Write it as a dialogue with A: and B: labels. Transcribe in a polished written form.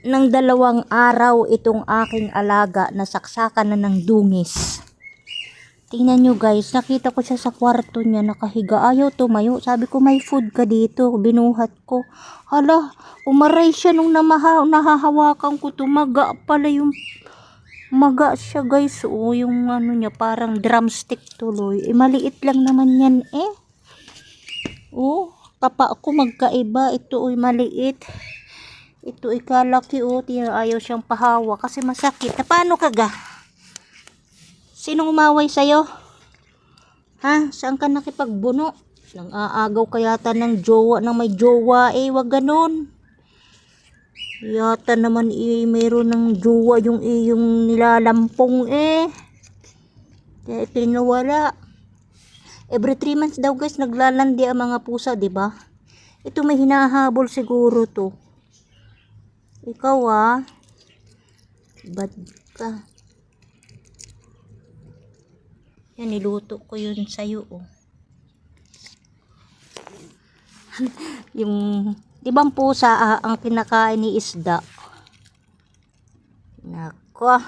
A: ng 2 araw itong aking alaga na saksakan na ng dungis. Tingnan nyo guys, nakita ko siya sa kwarto niya nakahiga. Ayaw tumayo. Sabi ko may food ka dito. Binuhat ko. Hala, umaray siya nung nahahawakan ko. Tumaga pala yung maga siya guys. O yung ano niya parang drumstick tuloy. Maliit lang naman yan eh. Oh, tapa ko magkaiba. Ito ay maliit. Ito ay kalaki oh. Ayaw siyang pahawa kasi masakit. Na paano ka ga? Sinong umaway sa'yo? Ha? Saan ka nakipagbuno? Nang aagaw ka yata ng jowa, ng may jowa eh. Wag ganon. Yata naman eh, meron ng jowa yung nilalampong eh. Kaya pinawala. Every 3 months daw guys, naglalandi ang mga pusa, di ba? Ito may hinahabol siguro to. Ikaw ah. Bad ka. Yan, niluto ko yun sa'yo, oh. Yung, di ba ang pusa, ang kinakain ni isda? Nako.